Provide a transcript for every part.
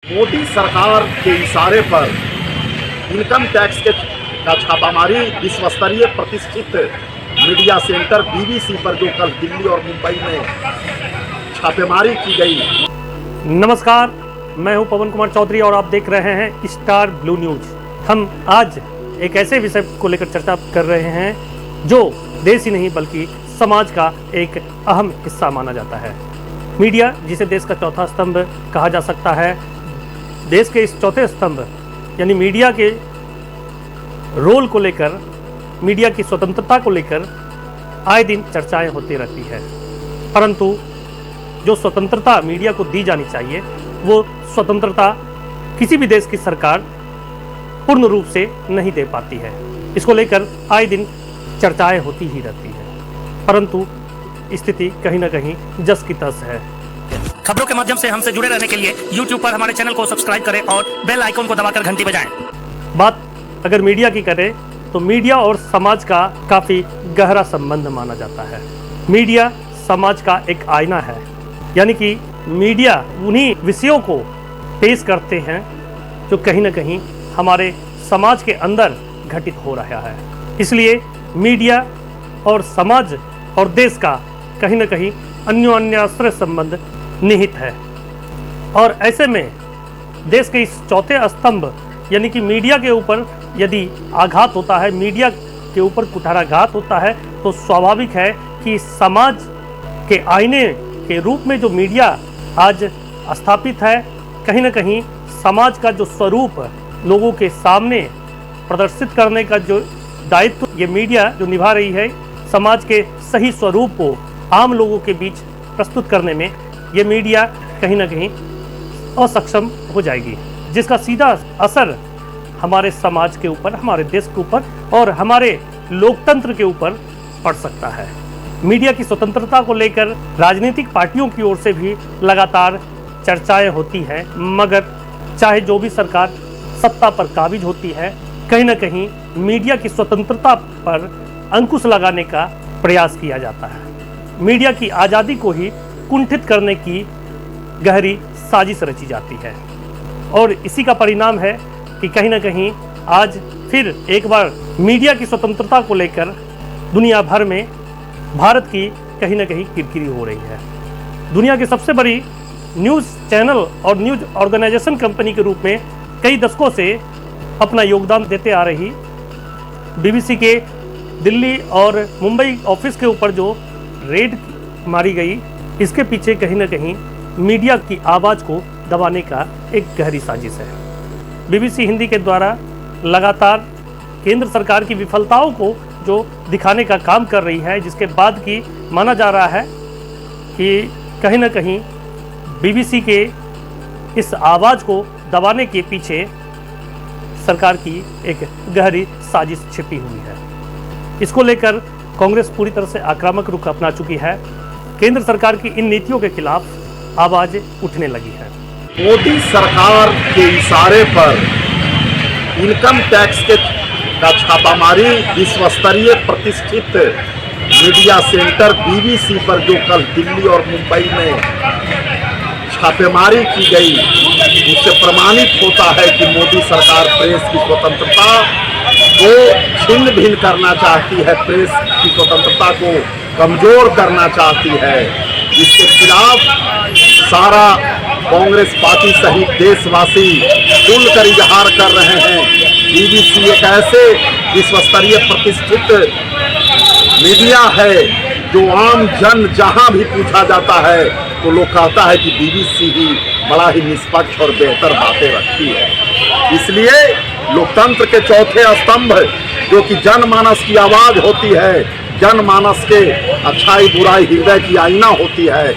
मोदी सरकार के इशारे पर इनकम टैक्स का छापामारी विश्वस्तरीय प्रतिष्ठित मीडिया सेंटर बीबीसी पर जो कल दिल्ली और मुंबई में छापेमारी की गई। नमस्कार, मैं हूं पवन कुमार चौधरी और आप देख रहे हैं स्टार ब्लू न्यूज। हम आज एक ऐसे विषय को लेकर चर्चा कर रहे हैं जो देश ही नहीं बल्कि समाज का एक अहम हिस्सा माना जाता है। मीडिया, जिसे देश का चौथा स्तंभ कहा जा सकता है, देश के इस चौथे स्तंभ यानी मीडिया के रोल को लेकर, मीडिया की स्वतंत्रता को लेकर आए दिन चर्चाएं होती रहती है। परंतु जो स्वतंत्रता मीडिया को दी जानी चाहिए, वो स्वतंत्रता किसी भी देश की सरकार पूर्ण रूप से नहीं दे पाती है। इसको लेकर आए दिन चर्चाएं होती ही रहती है, परंतु स्थिति कहीं ना कहीं जस की तस है। खबरों के माध्यम से हमसे जुड़े रहने के लिए YouTube पर हमारे चैनल को सब्सक्राइब करें और बेल आइकन को दबाकर घंटी बजाएं। बात अगर मीडिया की करें तो मीडिया और समाज का काफी गहरा संबंध माना जाता है। मीडिया समाज का एक आईना है, यानी कि मीडिया उन्हीं विषयों को पेश करते हैं जो कहीं ना कहीं हमारे समाज के अंदर घटित हो रहा है। इसलिए मीडिया और समाज और देश का कहीं ना कहीं अन्योन्याश्रय संबंध निहित है। और ऐसे में देश के इस चौथे स्तंभ यानी कि मीडिया के ऊपर यदि आघात होता है, मीडिया के ऊपर कुठाराघात होता है, तो स्वाभाविक है कि समाज के आईने के रूप में जो मीडिया आज स्थापित है, कहीं ना कहीं समाज का जो स्वरूप लोगों के सामने प्रदर्शित करने का जो दायित्व ये मीडिया जो निभा रही है, समाज के सही स्वरूप को आम लोगों के बीच प्रस्तुत करने में ये मीडिया कहीं ना कहीं असक्षम हो जाएगी, जिसका सीधा असर हमारे समाज के ऊपर, हमारे देश के ऊपर और हमारे लोकतंत्र के ऊपर पड़ सकता है। मीडिया की स्वतंत्रता को लेकर राजनीतिक पार्टियों की ओर से भी लगातार चर्चाएं होती हैं, मगर चाहे जो भी सरकार सत्ता पर काबिज होती है, कहीं ना कहीं मीडिया की स्वतंत्रता पर अंकुश लगाने का प्रयास किया जाता है। मीडिया की आज़ादी को ही कुंठित करने की गहरी साजिश रची जाती है और इसी का परिणाम है कि कहीं ना कहीं आज फिर एक बार मीडिया की स्वतंत्रता को लेकर दुनिया भर में भारत की कहीं ना कहीं किरकिरी हो रही है। दुनिया की सबसे बड़ी न्यूज़ चैनल और न्यूज़ ऑर्गेनाइजेशन कंपनी के रूप में कई दशकों से अपना योगदान देते आ रही बीबीसी के दिल्ली और मुंबई ऑफिस के ऊपर जो रेड मारी गई, इसके पीछे कहीं ना कहीं मीडिया की आवाज़ को दबाने का एक गहरी साजिश है। बीबीसी हिंदी के द्वारा लगातार केंद्र सरकार की विफलताओं को जो दिखाने का काम कर रही है, जिसके बाद की माना जा रहा है कि कहीं ना कहीं बीबीसी के इस आवाज़ को दबाने के पीछे सरकार की एक गहरी साजिश छिपी हुई है। इसको लेकर कांग्रेस पूरी तरह से आक्रामक रुख अपना चुकी है। केंद्र सरकार की इन नीतियों के खिलाफ आवाज उठने लगी है। मोदी सरकार के इशारे पर इनकम टैक्स का छापामारी विश्वस्तरीय प्रतिष्ठित मीडिया सेंटर बीबीसी पर जो कल दिल्ली और मुंबई में छापेमारी की गई, उससे प्रमाणित होता है कि मोदी सरकार प्रेस की स्वतंत्रता को छिन्न भिन्न करना चाहती है, प्रेस की स्वतंत्रता को कमजोर करना चाहती है। इसके खिलाफ सारा कांग्रेस पार्टी सहित देशवासी खुलकर इजहार कर रहे हैं। बीबीसी एक ऐसे विश्वस्तरीय प्रतिष्ठित मीडिया है जो आम जन जहां भी पूछा जाता है तो लोग कहता है कि बीबीसी ही बड़ा ही निष्पक्ष और बेहतर बातें रखती है। इसलिए लोकतंत्र के चौथे स्तंभ जो कि जनमानस की आवाज होती है, जनमानस के अच्छाई बुराई हृदय की आईना होती है,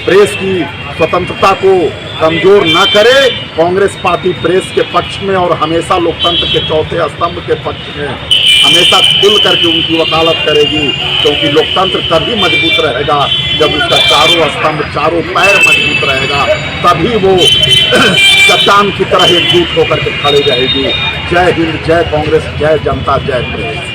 प्रेस की स्वतंत्रता को कमजोर न करे। कांग्रेस पार्टी प्रेस के पक्ष में और हमेशा लोकतंत्र के चौथे स्तंभ के पक्ष में हमेशा खुल करके उनकी वकालत करेगी, क्योंकि लोकतंत्र तभी मजबूत रहेगा जब उसका चारों स्तंभ, चारों पैर मजबूत रहेगा, तभी वो चट्टान की तरह एकजुट होकर के खड़ी रहेगी। जय हिंद, जय कांग्रेस, जय जनता, जय प्रेस।